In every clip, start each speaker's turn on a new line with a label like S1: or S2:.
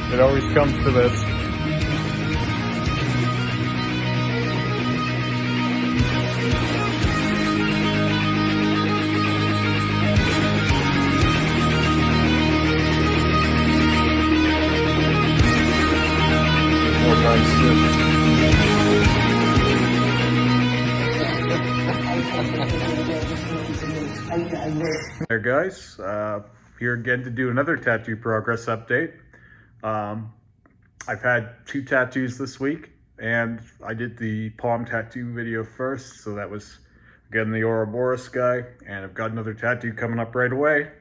S1: It always comes to this. More nice shit. There guys, here again to do another tattoo progress update. I've had 2 tattoos this week, and I did the palm tattoo video first, so that was again the Ouroboros guy, and I've got another tattoo coming up right away.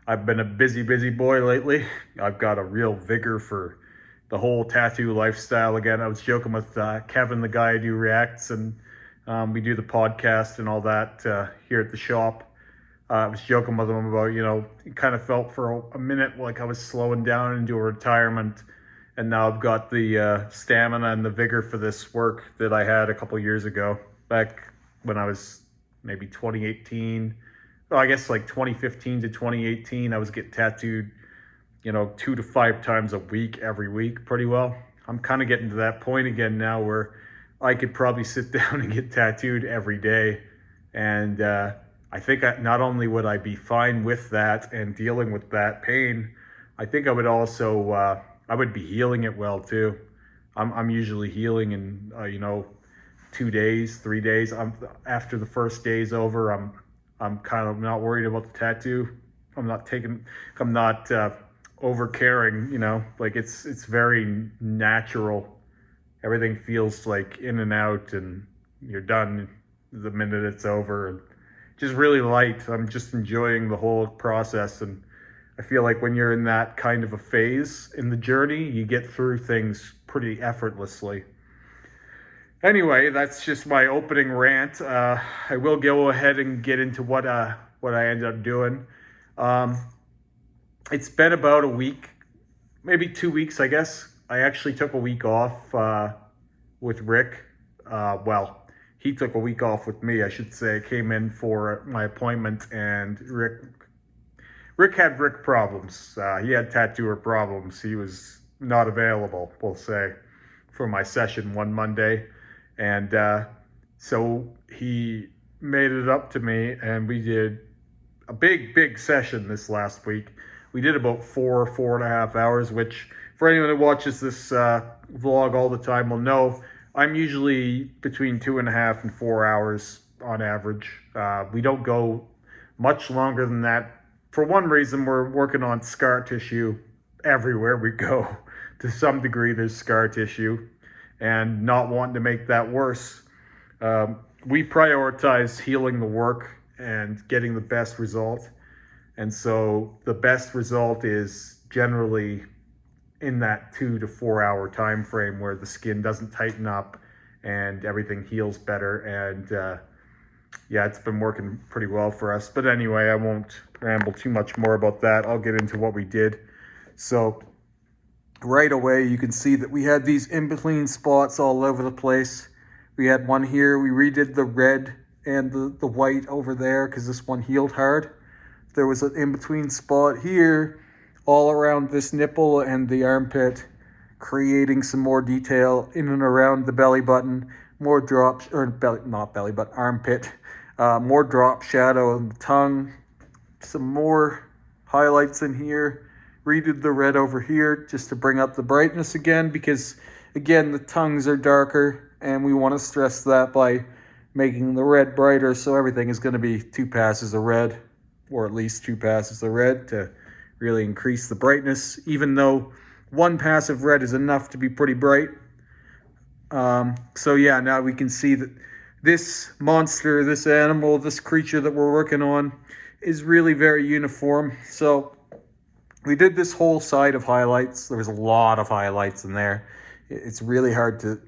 S1: I've been a busy boy lately. I've got a real vigor for the whole tattoo lifestyle again. I was joking with Kevin, the guy I do reacts, and we do the podcast and all that here at the shop. I was joking with him about, it kind of felt for a minute like I was slowing down into a retirement, and now I've got the stamina and the vigor for this work that I had a couple years ago, back when I was maybe 2018. Well, I guess like 2015 to 2018, I was getting tattooed, 2 to 5 times a week, every week, pretty well. I'm kind of getting to that point again now where I could probably sit down and get tattooed every day, and I think not only would I be fine with that and dealing with that pain, I think I would also, I would be healing it well too. I'm usually healing in, 2 days, 3 days. After the first day's over, I'm kind of not worried about the tattoo. I'm not over caring, like it's very natural. Everything feels like in and out, and you're done the minute it's over. And just really light. I'm just enjoying the whole process, and I feel like when you're in that kind of a phase in the journey, you get through things pretty effortlessly. Anyway, that's just my opening rant. I will go ahead and get into what I ended up doing. It's been about a week, maybe 2 weeks, I guess. I actually took a week off with Rick. He took a week off with me, I should say. Came in for my appointment, and Rick had problems. He had tattooer problems. He was not available, we'll say, for my session one Monday. And so he made it up to me, and we did a big session this last week. We did about 4.5 hours, which for anyone who watches this vlog all the time will know, I'm usually between 2.5 and 4 hours on average. We don't go much longer than that. For one reason, we're working on scar tissue everywhere we go. To some degree, there's scar tissue, and not wanting to make that worse. We prioritize healing the work and getting the best result. And so the best result is generally in that 2 to 4 hour time frame where the skin doesn't tighten up and everything heals better. And it's been working pretty well for us. But anyway, I won't ramble too much more about that. I'll get into what we did. So right away, you can see that we had these in-between spots all over the place. We had one here. We redid the red and the white over there because this one healed hard. There was an in-between spot here all around this nipple and the armpit, creating some more detail in and around the belly button, more drops, or not belly button, armpit, more drop shadow on the tongue, some more highlights in here. Redid the red over here just to bring up the brightness again, because again, the tongues are darker, and we want to stress that by making the red brighter. So everything is going to be 2 passes of red, or at least 2 passes of red to really increase the brightness, even though 1 pass of red is enough to be pretty bright. So yeah, now we can see that this monster, this animal, this creature that we're working on is really very uniform. So we did this whole side of highlights. There was a lot of highlights in there. It's really hard to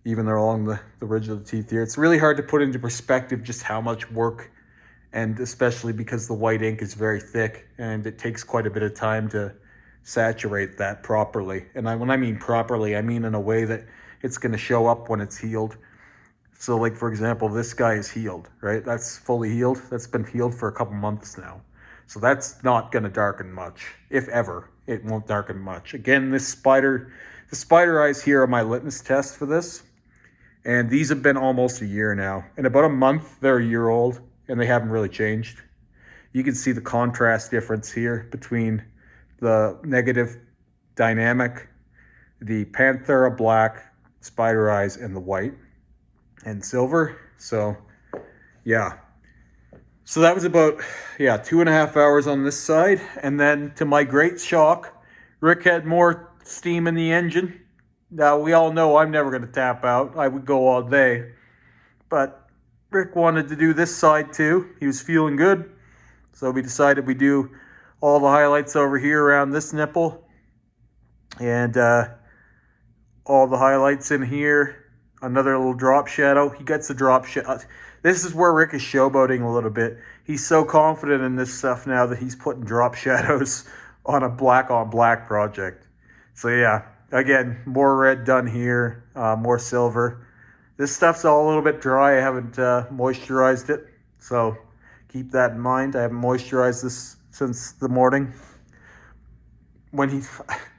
S1: even along the ridge of the teeth here, it's really hard to put into perspective just how much work, and especially because the white ink is very thick and it takes quite a bit of time to saturate that properly. And when I mean properly, I mean in a way that it's going to show up when it's healed. So like, for example, this guy is healed, right? That's fully healed. That's been healed for a couple months now. So that's not going to darken much, if ever. It won't darken much. Again, the spider eyes here are my litmus test for this. And these have been almost a year now. In about a month, they're a year old, and they haven't really changed. You can see the contrast difference here between the negative dynamic, the Panthera black spider eyes, and the white and silver. So, yeah. So that was about, 2.5 hours on this side. And then to my great shock, Rick had more steam in the engine. Now, we all know I'm never going to tap out. I would go all day. But Rick wanted to do this side too. He was feeling good. So we decided we do all the highlights over here around this nipple. And all the highlights in here. Another little drop shadow. He gets the drop shadow. This is where Rick is showboating a little bit. He's so confident in this stuff now that he's putting drop shadows on a black on black project. So yeah, again, more red done here, more silver. This stuff's all a little bit dry. I haven't moisturized it. So keep that in mind. I haven't moisturized this since the morning. When he,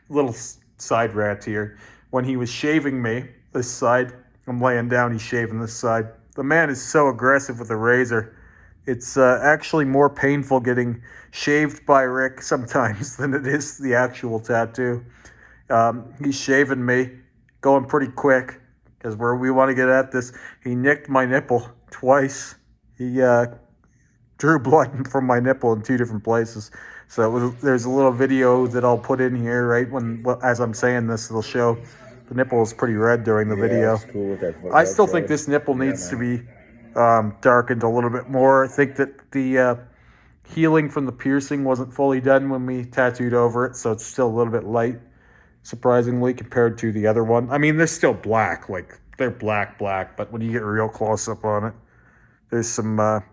S1: little side rant here. When he was shaving me, this side, I'm laying down, he's shaving this side. The man is so aggressive with the razor. It's actually more painful getting shaved by Rick sometimes than it is the actual tattoo. He's shaving me, going pretty quick, because we want to get at this. He nicked my nipple twice. He drew blood from my nipple in 2 different places. So there's a little video that I'll put in here, right? As I'm saying this, it'll show the nipple is pretty red during the video.
S2: That's cool with that.
S1: I still think this nipple needs to be darkened a little bit more. I think that the healing from the piercing wasn't fully done when we tattooed over it, so it's still a little bit light, surprisingly, compared to the other one. I mean, they're still black, like they're black, but when you get real close up on it, there's some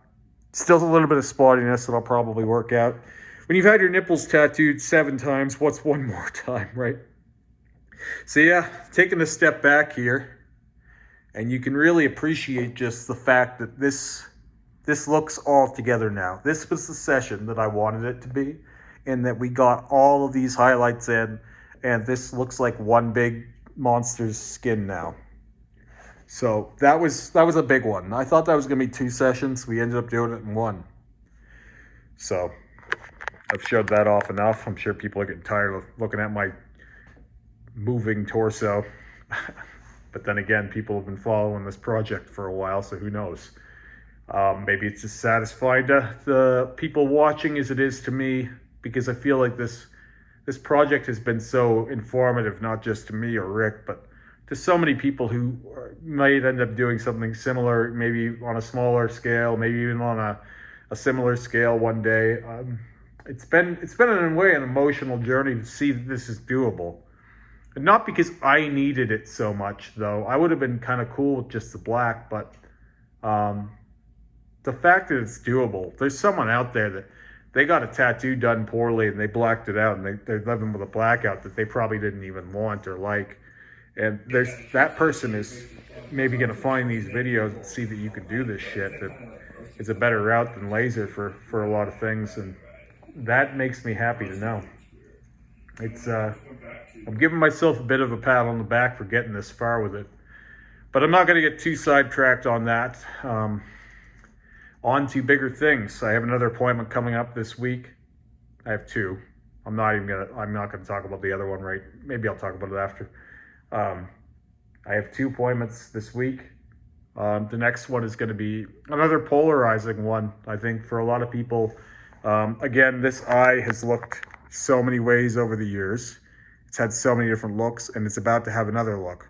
S1: still a little bit of spottiness that I'll probably work out. When you've had your nipples tattooed 7 times, what's one more time, right? So yeah, taking a step back here, and you can really appreciate just the fact that this looks all together now. This was the session that I wanted it to be, and that we got all of these highlights in, and this looks like one big monster's skin now. So that was a big one. I thought that was going to be 2 sessions. We ended up doing it in 1. So I've showed that off enough. I'm sure people are getting tired of looking at my moving torso. But then again, people have been following this project for a while, so who knows? Maybe it's as satisfying to the people watching as it is to me, because I feel like this project has been so informative, not just to me or Rick, but to so many people who might end up doing something similar, maybe on a smaller scale, maybe even on a similar scale one day. It's been in a way an emotional journey to see that this is doable. And not because I needed it so much, though. I would have been kind of cool with just the black, but the fact that it's doable, there's someone out there that they got a tattoo done poorly and they blacked it out, and they're living with a blackout that they probably didn't even want or like. And that person is maybe going to find these videos and see that you can do this shit, that it's a better route than laser for a lot of things, and that makes me happy to know. It's I'm giving myself a bit of a pat on the back for getting this far with it, but I'm not going to get too sidetracked on that. On to bigger things. I have another appointment coming up this week. I have 2. I'm not gonna talk about the other one, right? Maybe I'll talk about it after. I have 2 appointments this week. The next one is going to be another polarizing one, I think, for a lot of people. Again, this eye has looked so many ways over the years. It's had so many different looks, and it's about to have another look.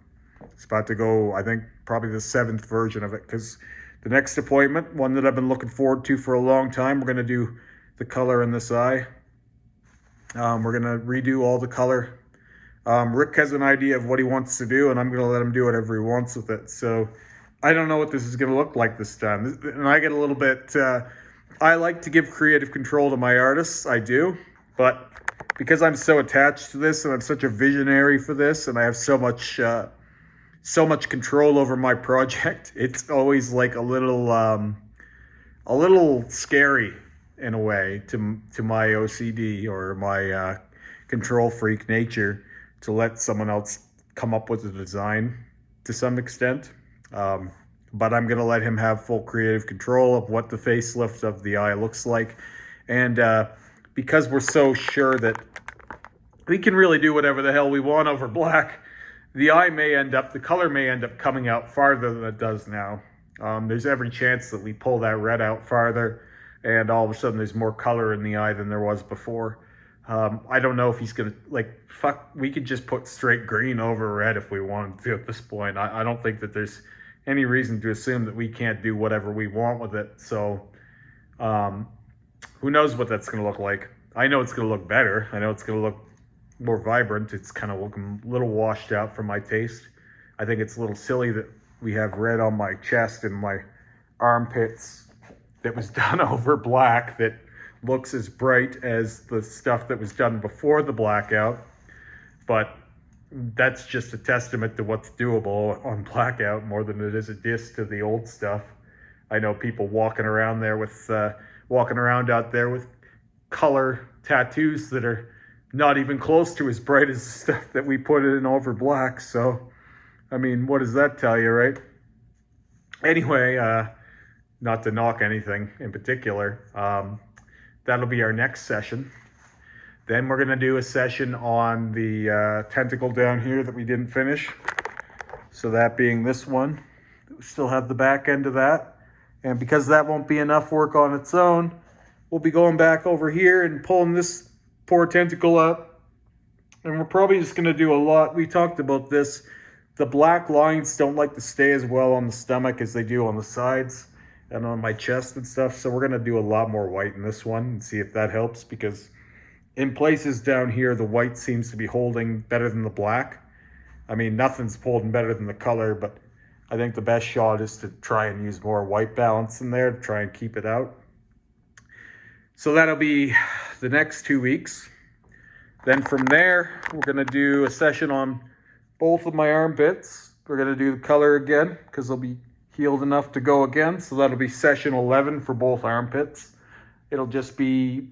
S1: It's about to go, I think, probably the 7th version of it, because the next appointment, one that I've been looking forward to for a long time, we're going to do the color in this eye. We're going to redo all the color. Rick has an idea of what he wants to do, and I'm going to let him do whatever he wants with it. So I don't know what this is going to look like this time. And I get a little bit, I like to give creative control to my artists. I do. But because I'm so attached to this, and I'm such a visionary for this, and I have so much control over my project, it's always like a little scary. in a way to my OCD or my control freak nature to let someone else come up with a design to some extent. But I'm going to let him have full creative control of what the facelift of the eye looks like. And because we're so sure that we can really do whatever the hell we want over black, the color may end up coming out farther than it does now. There's every chance that we pull that red out farther and all of a sudden there's more color in the eye than there was before. I don't know if he's gonna, we could just put straight green over red if we wanted to at this point. I don't think that there's any reason to assume that we can't do whatever we want with it. So who knows what that's gonna look like. I know it's gonna look better. I know it's gonna look more vibrant. It's kind of looking a little washed out for my taste. I think it's a little silly that we have red on my chest and my armpits that was done over black that looks as bright as the stuff that was done before the blackout. But that's just a testament to what's doable on blackout more than it is a diss to the old stuff. I know people walking around out there with color tattoos that are not even close to as bright as the stuff that we put in over black. So, I mean, what does that tell you, right? Anyway, not to knock anything in particular, that'll be our next session. Then we're gonna do a session on the tentacle down here that we didn't finish. So that being this one, we still have the back end of that. And because that won't be enough work on its own, we'll be going back over here and pulling this poor tentacle up. And we're probably just gonna do a lot. We talked about this. The black lines don't like to stay as well on the stomach as they do on the sides and on my chest and stuff. So we're gonna do a lot more white in this one and see if that helps, because in places down here, the white seems to be holding better than the black. I mean, nothing's holding better than the color, but I think the best shot is to try and use more white balance in there to try and keep it out. So that'll be the next 2 weeks. Then from there, we're gonna do a session on both of my armpits. We're gonna do the color again because they'll be healed enough to go again. So that'll be session 11 for both armpits. It'll just be,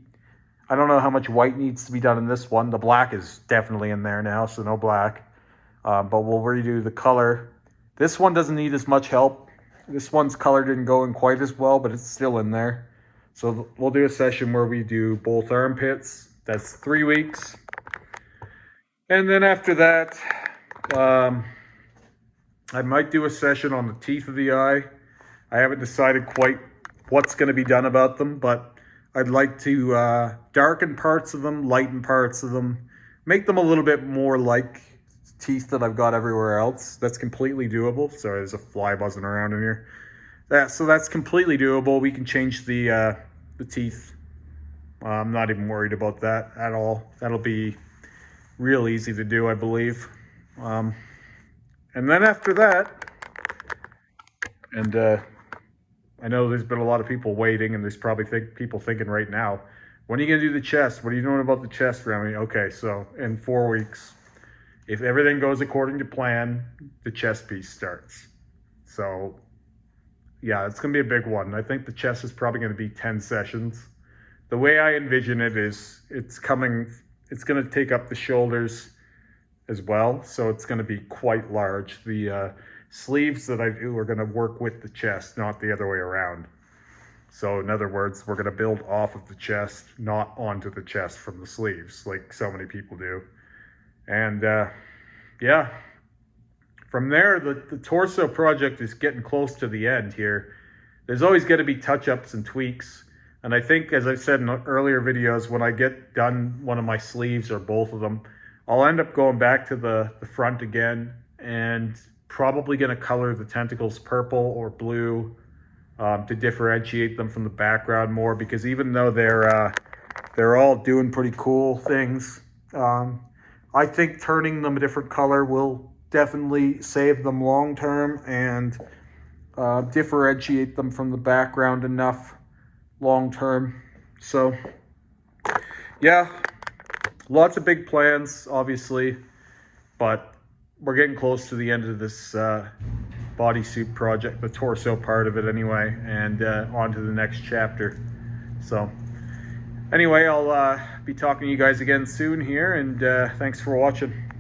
S1: I don't know how much white needs to be done in this one. The black is definitely in there now, so no black. But we'll redo the color. This one doesn't need as much help. This one's color didn't go in quite as well, but it's still in there. So we'll do a session where we do both armpits. That's 3 weeks. And then after that, I might do a session on the teeth of the eye. I haven't decided quite what's going to be done about them, but I'd like to darken parts of them, lighten parts of them, make them a little bit more like teeth that I've got everywhere else. That's completely doable. Sorry, there's a fly buzzing around in here. So that's completely doable. We can change the teeth. I'm not even worried about that at all. That'll be real easy to do, I believe. And then after that, and I know there's been a lot of people waiting, and there's probably people thinking right now, when are you going to do the chest? What are you doing about the chest, Remy? Okay, so in 4 weeks, if everything goes according to plan, the chest piece starts. So yeah, it's going to be a big one. I think the chest is probably going to be 10 sessions. The way I envision it is it's going to take up the shoulders as well. So it's going to be quite large. The sleeves that I do are going to work with the chest, not the other way around. So in other words, we're going to build off of the chest, not onto the chest from the sleeves, like so many people do. And yeah, from there, the torso project is getting close to the end here. There's always going to be touch-ups and tweaks. And I think, as I've said in earlier videos, when I get done one of my sleeves or both of them, I'll end up going back to the front again and probably going to color the tentacles purple or blue to differentiate them from the background more, because even though they're all doing pretty cool things, I think turning them a different color will definitely save them long term and differentiate them from the background enough long term. So yeah, lots of big plans, obviously, but we're getting close to the end of this bodysuit project, the torso part of it anyway, and on to the next chapter. So Anyway, I'll be talking to you guys again soon here, and thanks for watching.